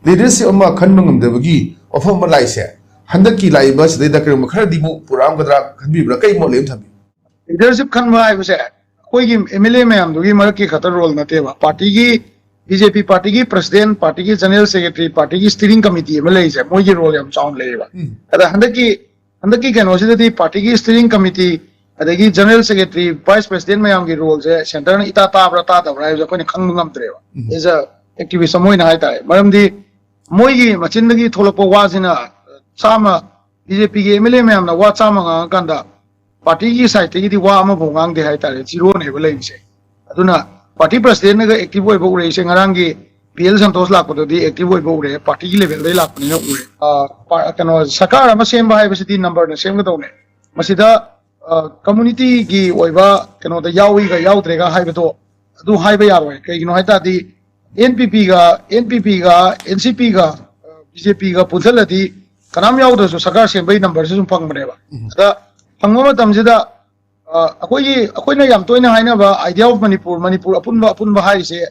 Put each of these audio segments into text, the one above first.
leadership अमा खनब ngamdabagi ofam laise handaki laiba sidai kare khara dimu puram gadra khanbibra kai mo lem thabi leadership खनबा है कोई MLA मैम दुगी मर की खतर रोल नते पार्टी की बीजेपी पार्टी की प्रेसिडेंट पार्टी की जनरल सेक्रेटरी पार्टी की स्टीयरिंग कमिटी में लेसे मोई रोल याम चाउन लेबा अदा हंदकी कनोसिदि पार्टी की स्टीयरिंग कमिटी अदगी जनरल सेक्रेटरी वाइस प्रेसिडेंट मैम की रोल से सेंटर इता ताब्रा तादब्रा है कोई खंग ngамद्रेबा एज अ एक्टिविस्ट मोइना हाइताय मरमदी मोई मचिंदगी थोलपो वाजिना सामा बीजेपी के एमएलए मैम ना वा चामा गांदा पार्टी की साइड की वा बोंगांग है जीरो ने पार्टी प्रेसिडेंट ने एक्टिव उरे से की पीएल संतोष लापदी एक्टिव उरे पार्टी की लेवल लापनी उरे कनो सरकार सेम है नंबर ने सेमगदौने कम्युनिटी की कनो याद्रेगा यारोय कई एनपीपी का एनसीपी का बीजेपी का पुथलदी कनाम याद्रसु सरकार सेम नंबर से फंगबनेबा फंगमतमसिदा अखोइना याम तोइना हाइनाबा आइडिया ऑफ मणिपुर अपुनबा हाइसे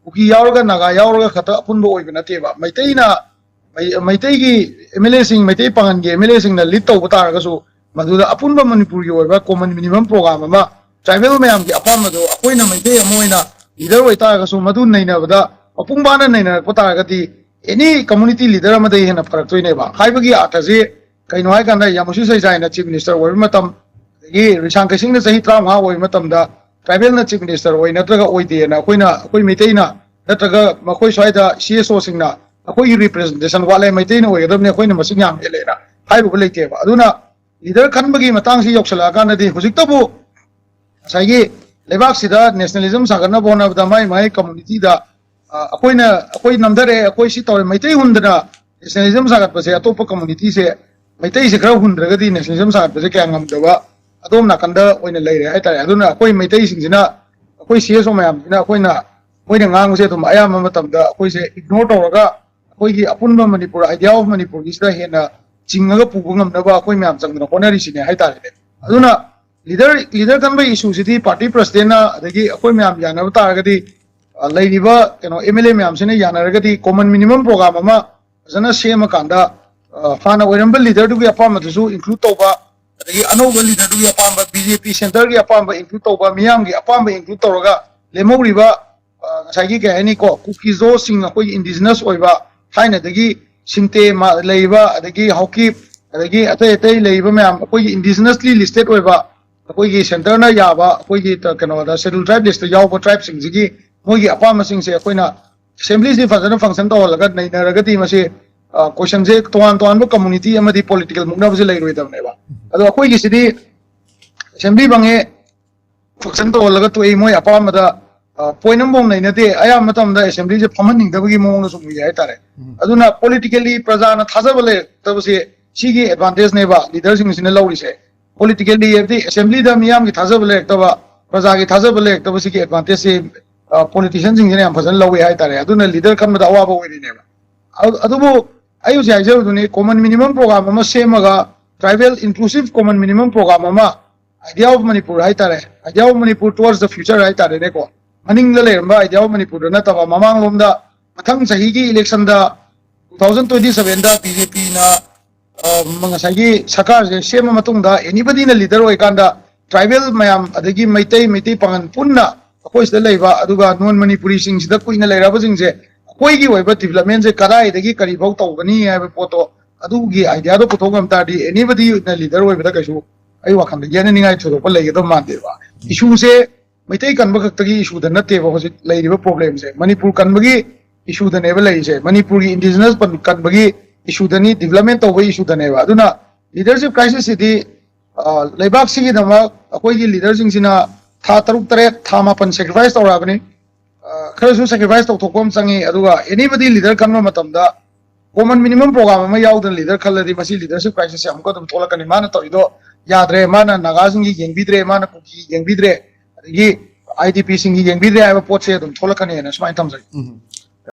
उकी यावरगा नागा यावरगा खता अपुनबा ओइबा नतेबा मैतई की एमएलए सिंह मैतई पांगन के एमएलए सिंह ना लीड तौबा तारगसु मदुदा अपुनबा मणिपुर की ओइबा कॉमन मिनिमम प्रोग्राम अमा ट्राइबल मैम की अपामदो अखोइना मैतई अमोइना लीडर ओइ तारगसु मदु नैनाबदा अपुंबाना नैना पतारगति एनी कम्युनिटी लीडर अमदे हेना फरक्तोइनेबा हाइबगी आथजे कहीं है कान यामुसु सैजाइन चीफ मिनिस्टर रिशांग कसिंग चही 35 ट्राइबल चीफ मिनिस्टर नत्रगना अखोई मैतना नत्रगा मखोई स्वाद सीएसओ सिंह अखोई रिप्रेजेंटेशन वाले मैतना होगदबने अखोई मसिंग याम हेलेना हाइबु लेतेबा अदुना लीडर खनबगी मतंग से योक्सलाकानदि हुजिक्तबु साइगी लेबाकसिदा नेशनलिज्म सागरना बोनाबदा माई कम्युनिटी दा अखोई नमदरे अखोई सि तौरे मैतै हुंदना नेशनलिज्म सागरपसे अतोप कम्युनिटी से मैतै से खरा हुंद्रगदि नेशनलिज्म सागरपसे क्या ngamdaba adom nakanda oina leire haitare aduna akoi Meitei सिंजना akoi सीएसओ मैम अखोइना मोइना ngang से तुम आयाम मतमदा अखोइ से इग्नोर तौरगा अखोइ की अपुनबा मणिपुर आइडिया ऑफ मणिपुर की सिदा हेना चिंगगा पुबु ngamdaba अखोइ मैम चंगना होनरी सिने हाइतारे aduna लीडर कनबा इशू सिदी पार्टी प्रेसिडेंट अदगी अखोइ मैम याना तारगदि लेरिबा कनो एमएलए मैम सिने यानारगदि कॉमन मिनिमम प्रोग्राम अमा जना सेम कांदा हाना ओइरंबा लीडर दुगी अपामदसु इंक्लूड तौबा अदगी अनौबा लीडर दुगी अपामबा बीजेपी सेंटर की अपामबा इंक्लूड तौबा मियाम की अपामबा इंक्लूड तौरगा लेमौरिबा साइगी कहनी को कुकीजो सिंग अखोई इंडिजिनस ओइबा हाइनदगी सिंते लेइबा अदगी हॉकी अदगी अतै लेइबा मैम अखोई इंडिजिनसली लिस्टेड ओइबा अखोई सेंटर ना याबा अखोई कनो schedule tribe list यावबा tribe Singhji मोगी अपाम सिंग से अखोइना असेंबली से फजन फंक्शन तौलगा नैनरगति मसे क्वेश्चन से तोन कम्युनिटी पॉलिटिकल मुक्नब से लेरोइदबनेबा अदो अखोई गिसिदी असेंबली बंगे फंक्शन तौलगा तो मोय अपामदा पॉइंट अमबों नैनते अयाम मतमदा असेंबली से फमनिंगदबगी मोंग सुमु याय तारे अदुना पॉलिटिकली प्रजाना थाजबले तबसे सिगी एडवांटेज नेबा लीडर सिंग सिने लौरिसे पॉलिटिकली एबदी असेंबली दा मियाम की थाजबले तबा प्रजा की थाजबले तबसे की एडवांटेज से पॉलिटिशियन सिंग ने फजन लौवे हाय तारे अदुना लीडर खनबदा अवाबा ओइरिनेबा अदुबो आयु जायजरुनी कॉमन मिनिमम प्रोग्राम अमा सेमगा tribal inclusive common minimum programme अमा आइडिया ऑफ मणिपुर हाय तारे idea of Manipur towards the future हाय तारे नेको मनिंग लेरबा आइडिया ऑफ मणिपुर नतबा ममांग लोमदा मथंग सही की इलेक्शन दा 2027 दा बीजेपी ना मंगसागी सरकार से सेम मतुंगदा एनीबडी ना लीडर होय कांदा ट्राइबल मयाम अदगी मैतै पांगन पुन्ना अखोइ सिदा लेबा अदुगा नॉन मणिपुरी सिंग सिदा कुइना लेराबा सिंग से कोई की ओइबा डेवलपमेंट से कदाइदगी करी भौ तौगनी हाइबा पोतो अदुगी आइडिया दो पुथोगम तादी एनीबडी ना लीडर ओइबा कैसु आई वाखन गेन निगाय थोदोप लेगदो मानदेबा इशू से मैतै कनबा खक्तगी इशू द नतेबा होजिक लेरिबा प्रॉब्लम से मणिपुर कनबगी इशू द नेबा लेइसे मणिपुर की इंडिजिनस कनबगी इशू दनी डेवलपमेंट तौबा इशू द नेबा अदुना लीडरशिप क्राइसिस सिदी लेबाक सिगी दमा अखोई की लीडर सिंग सिना था 3 था 4 सैक्रिफाइस तौराबनी खरसु सैक्रिफाइस तौथोकम चंगी अदुगा एनीबडी लीडर कनबा मतमदा कॉमन मिनिमम प्रोग्राम अमा याउदन लीडर खल्लदी मसी लीडरशिप क्राइसिस हमको तुम थोलकनी माना तौइदो याद्रे माना नागासिंग की येंबिद्रे माना कुकी येंबिद्रे अदगी आईडीपी सिंग की येंबिद्रे आइबा पोट से तुम थोलकनी ना सुमाइन तमजै